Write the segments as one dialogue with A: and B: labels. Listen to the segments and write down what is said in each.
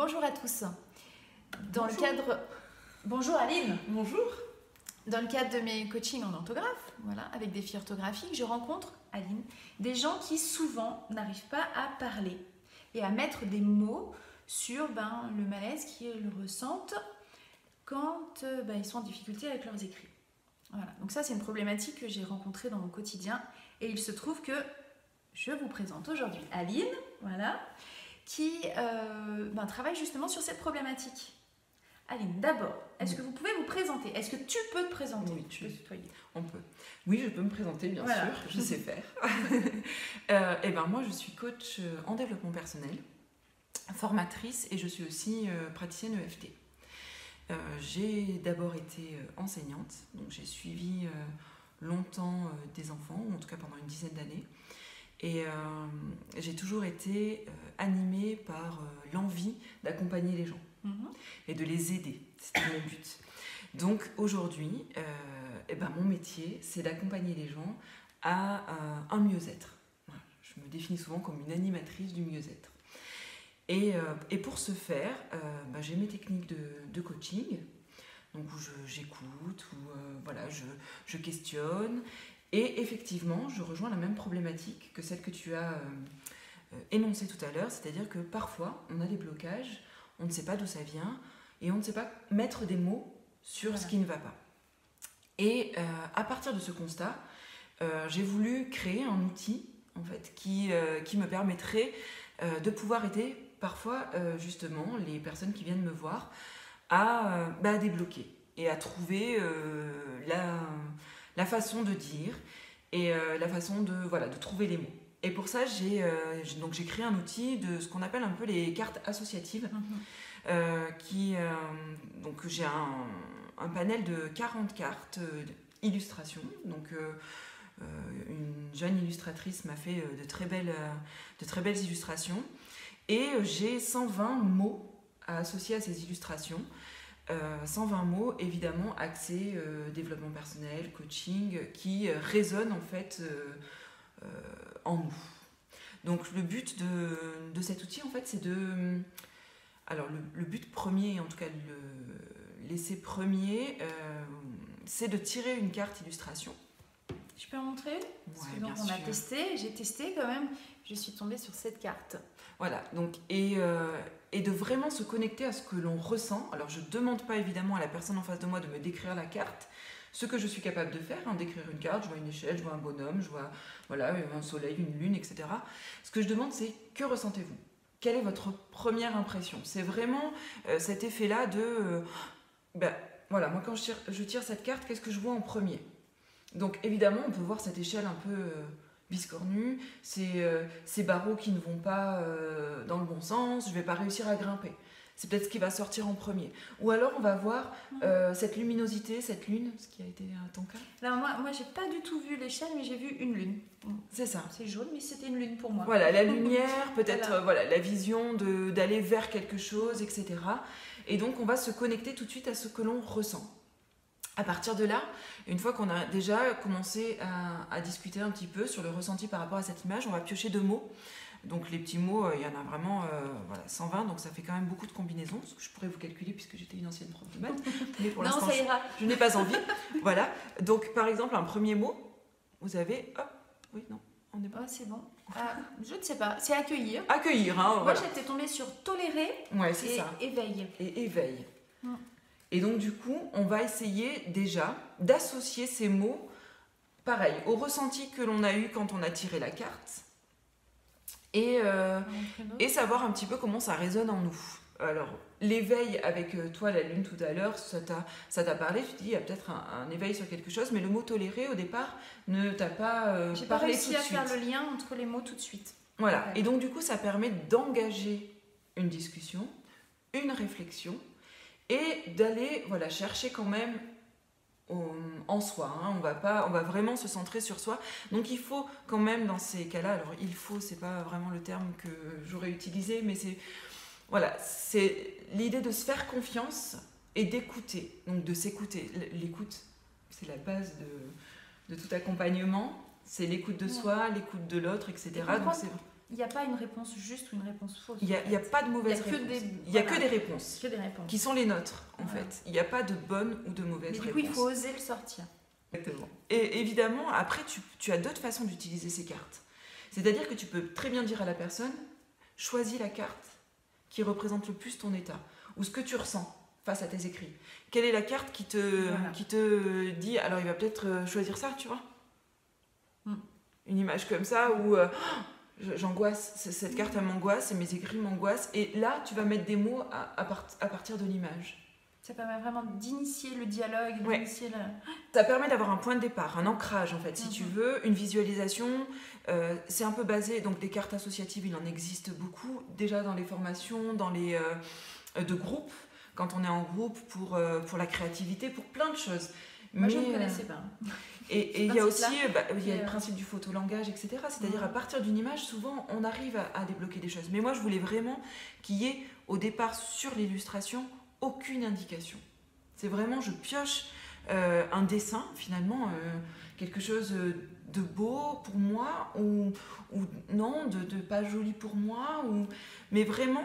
A: Bonjour à tous. Dans
B: Bonjour.
A: le cadre... Bonjour Aline.
B: Bonjour.
A: Dans le cadre de mes coachings en orthographe, voilà, avec des filles orthographiques, je rencontre, Aline, des gens qui souvent n'arrivent pas à parler et à mettre des mots sur le malaise qu'ils ressentent quand ils sont en difficulté avec leurs écrits. Voilà. Donc ça, c'est une problématique que j'ai rencontrée dans mon quotidien et il se trouve que je vous présente aujourd'hui Aline, voilà, qui travaille justement sur cette problématique. Aline, d'abord, est-ce que vous pouvez vous présenter? Est-ce que tu peux te présenter?
B: Oui,
A: Tu peux tutoyer.
B: on peut. Oui, je peux me présenter, bien
A: Voilà.
B: sûr, je sais faire. Moi, je suis coach en développement personnel, formatrice et je suis aussi praticienne EFT. J'ai d'abord été enseignante, donc j'ai suivi longtemps des enfants, ou en tout cas pendant une dizaine d'années. Et j'ai toujours été animée par l'envie d'accompagner les gens et de les aider. C'était mon but. Donc aujourd'hui, mon métier, c'est d'accompagner les gens à un mieux-être. Voilà. Je me définis souvent comme une animatrice du mieux-être. Et pour ce faire, j'ai mes techniques de coaching, donc où j'écoute, où je questionne. Et effectivement, je rejoins la même problématique que celle que tu as énoncée tout à l'heure, c'est-à-dire que parfois, on a des blocages, on ne sait pas d'où ça vient, et on ne sait pas mettre des mots sur ce qui ne va pas. Et à partir de ce constat, j'ai voulu créer un outil en fait, qui me permettrait de pouvoir aider parfois justement les personnes qui viennent me voir à débloquer et à trouver la façon de dire et la façon de trouver les mots. Et pour ça, j'ai créé un outil de ce qu'on appelle un peu les cartes associatives. Donc j'ai un panel de 40 cartes illustrations. Donc une jeune illustratrice m'a fait de très belles illustrations. Et j'ai 120 mots à associer à ces illustrations. 120 mots évidemment axés développement personnel, coaching, qui résonnent en fait en nous. Donc le but de cet outil en fait c'est de... Alors le but premier, en tout cas l'essai premier, c'est de tirer une carte illustration.
A: Je peux en montrer?
B: Ouais, bien
A: on
B: sûr.
A: a testé, j'ai testé quand même, je suis tombée sur cette carte.
B: Voilà, donc, et de vraiment se connecter à ce que l'on ressent. Alors je ne demande pas évidemment à la personne en face de moi de me décrire la carte, ce que je suis capable de faire, d'écrire une carte, je vois une échelle, je vois un bonhomme, je vois un soleil, une lune, etc. Ce que je demande c'est que ressentez-vous? Quelle est votre première impression? C'est vraiment cet effet-là de... moi quand je tire cette carte, qu'est-ce que je vois en premier? Donc évidemment, on peut voir cette échelle un peu biscornue, ces barreaux qui ne vont pas dans le bon sens, je ne vais pas réussir à grimper. C'est peut-être ce qui va sortir en premier. Ou alors on va voir cette luminosité, cette lune, ce qui a été ton cas.
A: Alors moi j'ai pas du tout vu l'échelle, mais j'ai vu une lune.
B: C'est ça.
A: C'est jaune, mais c'était une lune pour moi.
B: Voilà, la lumière, peut-être la vision d'aller vers quelque chose, etc. Et donc on va se connecter tout de suite à ce que l'on ressent. À partir de là, une fois qu'on a déjà commencé à discuter un petit peu sur le ressenti par rapport à cette image, on va piocher 2 mots. Donc les petits mots, il y en a vraiment 120, donc ça fait quand même beaucoup de combinaisons, ce que je pourrais vous calculer puisque j'étais une ancienne prof de maths, mais pour l'instant je n'ai pas envie. Voilà, donc par exemple un premier mot, vous avez... on est pas...
A: c'est bon. Je ne sais pas, c'est accueillir.
B: Accueillir, hein,
A: Moi j'étais tombée sur tolérer et éveil.
B: Et éveil. Et donc du coup, on va essayer déjà d'associer ces mots, pareil, au ressenti que l'on a eu quand on a tiré la carte, et savoir un petit peu comment ça résonne en nous. Alors, l'éveil avec toi, la lune tout à l'heure, ça t'a parlé, tu te dis, il y a peut-être un éveil sur quelque chose, mais le mot tolérer, au départ, ne t'a pas
A: j'ai pas
B: parlé
A: réussi
B: tout de
A: à
B: suite.
A: faire le lien entre les mots tout de suite.
B: Voilà, et donc du coup, ça permet d'engager une discussion, une réflexion, et d'aller chercher quand même en soi. On va vraiment se centrer sur soi. Donc il faut quand même dans ces cas-là, alors il faut, c'est pas vraiment le terme que j'aurais utilisé, mais c'est l'idée de se faire confiance et d'écouter, donc de s'écouter. L'écoute, c'est la base de tout accompagnement, c'est l'écoute de soi, l'écoute de l'autre, etc. Donc
A: il n'y a pas une réponse juste ou une réponse fausse.
B: Il n'y a pas de mauvaise réponse. Il n'y a que des réponses. Qui sont les nôtres, en fait. Il n'y a pas de bonne ou de mauvaise réponse.
A: Mais du coup, il faut oser le sortir.
B: Exactement. Et évidemment, après, tu as d'autres façons d'utiliser ces cartes. C'est-à-dire que tu peux très bien dire à la personne, choisis la carte qui représente le plus ton état, ou ce que tu ressens face à tes écrits. Quelle est la carte qui te dit, alors il va peut-être choisir ça, tu vois. Une image comme ça où j'angoisse, cette carte elle m'angoisse et mes écrits m'angoissent, et là tu vas mettre des mots à partir de l'image.
A: Ça permet vraiment d'initier le dialogue, d'initier
B: Ça permet d'avoir un point de départ, un ancrage en fait, si tu veux, une visualisation. C'est un peu basé, donc des cartes associatives, il en existe beaucoup, déjà dans les formations, dans les de groupes, quand on est en groupe pour la créativité, pour plein de choses.
A: Moi je ne connaissais pas.
B: Et il y a aussi il y a le principe du photolangage, etc. C'est-à-dire à partir d'une image, souvent on arrive à débloquer des choses. Mais moi je voulais vraiment qu'il y ait au départ sur l'illustration aucune indication. C'est vraiment, je pioche un dessin, finalement, quelque chose de beau pour moi, ou non, de pas joli pour moi, mais vraiment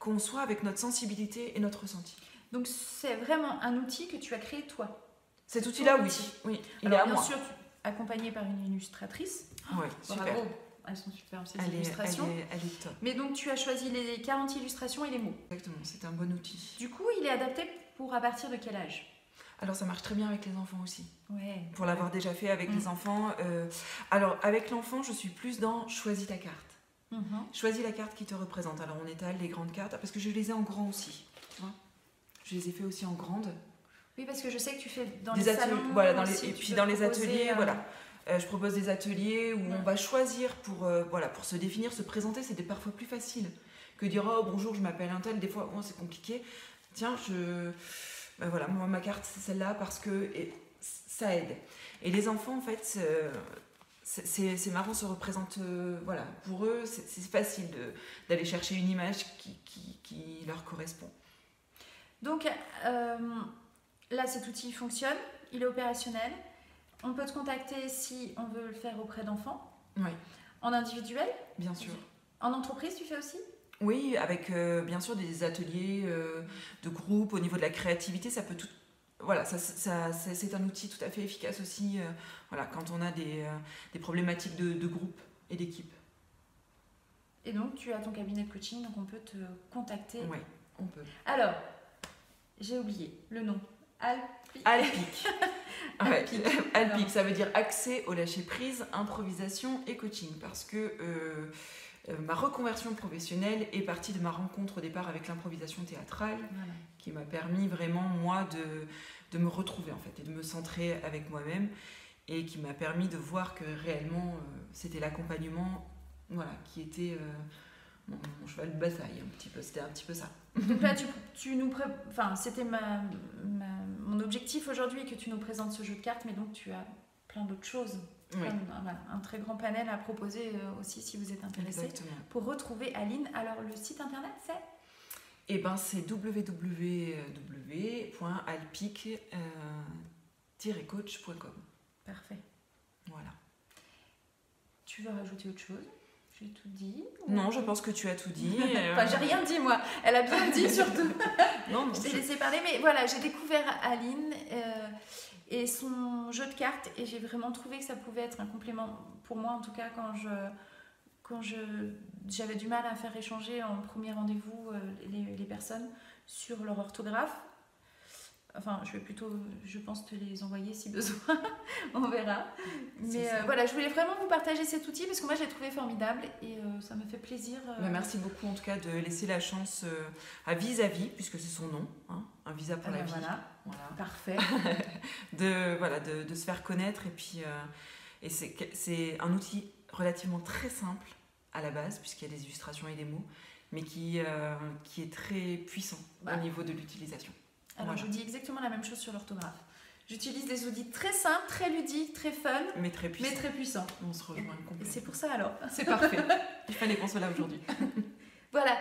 B: qu'on soit avec notre sensibilité et notre ressenti.
A: Donc c'est vraiment un outil que tu as créé toi.
B: Cet outil-là, oui, il est à moi.
A: Bien sûr, accompagné par une illustratrice.
B: Oui, super.
A: Bravo. Elles sont superbes ces illustrations.
B: Elle est top.
A: Mais donc tu as choisi les 40 illustrations et les mots.
B: Exactement, c'est un bon outil.
A: Du coup, il est adapté pour à partir de quel âge?
B: Alors ça marche très bien avec les enfants aussi.
A: Ouais.
B: Pour l'avoir déjà fait avec les enfants. Alors avec l'enfant, je suis plus dans choisis ta carte. Choisis la carte qui te représente. Alors on étale les grandes cartes, parce que je les ai en grand aussi. Tu vois, je les ai fait aussi en grande.
A: Oui, parce que je sais que tu fais dans
B: des
A: les salons.
B: Voilà, et puis dans les ateliers, voilà. Je propose des ateliers où on va choisir pour se définir, se présenter. C'est parfois plus facile que dire oh bonjour, je m'appelle un tel. Des fois, c'est compliqué. Tiens, voilà, moi ma carte c'est celle-là parce que ça aide. Et les enfants en fait, c'est marrant, se représentent. Voilà, pour eux, c'est facile d'aller chercher une image qui leur correspond.
A: Donc là, cet outil fonctionne, il est opérationnel. On peut te contacter si on veut le faire auprès d'enfants.
B: Oui.
A: En individuel?
B: Bien sûr.
A: En entreprise, tu fais aussi?
B: Oui, avec bien sûr des ateliers de groupe au niveau de la créativité, ça peut tout. Voilà, c'est un outil tout à fait efficace aussi. Voilà, quand on a des problématiques de groupe et d'équipe.
A: Et donc, tu as ton cabinet de coaching, donc on peut te contacter.
B: Oui, on peut.
A: Alors, j'ai oublié le nom.
B: Alpic. Alpic, ça veut dire accès au lâcher-prise, improvisation et coaching. Parce que ma reconversion professionnelle est partie de ma rencontre au départ avec l'improvisation théâtrale, qui m'a permis vraiment, moi, de me retrouver en fait, et de me centrer avec moi-même, et qui m'a permis de voir que réellement, c'était l'accompagnement qui était mon cheval de bataille, un petit peu. C'était un petit peu ça.
A: Donc là, c'était mon objectif aujourd'hui, que tu nous présentes ce jeu de cartes, mais donc tu as plein d'autres choses.
B: Oui.
A: Un très grand panel à proposer aussi si vous êtes intéressé.
B: Exactement.
A: Pour retrouver Aline, alors le site internet c'est
B: c'est www.alpic-coach.com.
A: Parfait.
B: Voilà.
A: Tu veux rajouter autre chose? J'ai tout dit?
B: Non, je pense que tu as tout dit.
A: J'ai rien dit moi. Elle a bien dit surtout.
B: Non,
A: je t'ai laissé parler, mais voilà, j'ai découvert Aline et son jeu de cartes, et j'ai vraiment trouvé que ça pouvait être un complément pour moi, en tout cas quand j'avais du mal à faire échanger en premier rendez-vous les personnes sur leur orthographe. Enfin, je vais plutôt, je pense, te les envoyer si besoin. On verra. Mais voilà, je voulais vraiment vous partager cet outil parce que moi, je l'ai trouvé formidable et ça me fait plaisir.
B: Merci beaucoup, en tout cas, de laisser la chance à Vis-à-vis, puisque c'est son nom, un visa pour la vie.
A: Voilà. Parfait.
B: de se faire connaître. Et puis, c'est un outil relativement très simple à la base, puisqu'il y a des illustrations et des mots, mais qui est très puissant au niveau de l'utilisation.
A: Alors, je vous dis exactement la même chose sur l'orthographe. J'utilise des outils très simples, très ludiques, très fun,
B: mais très puissants.
A: On
B: se rejoint complètement.
A: Et c'est pour ça alors.
B: C'est parfait. Il fallait qu'on soit là aujourd'hui.
A: Voilà.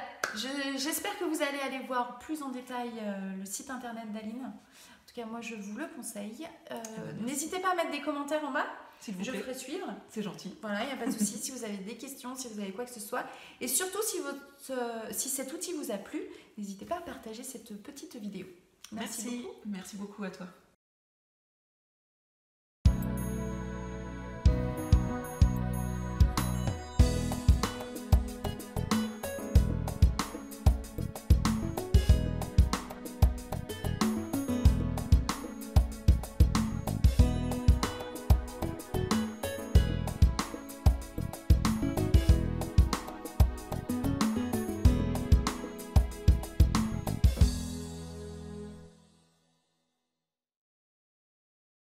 A: J'espère que vous allez aller voir plus en détail le site internet d'Aline. En tout cas, moi, je vous le conseille. N'hésitez pas à mettre des commentaires en bas.
B: s'il vous
A: Je
B: plaît.
A: ferai suivre.
B: C'est gentil.
A: Voilà, il n'y a pas de souci. Si vous avez des questions, si vous avez quoi que ce soit. Et surtout, si cet outil vous a plu, n'hésitez pas à partager cette petite vidéo. Merci beaucoup.
B: Merci beaucoup à toi.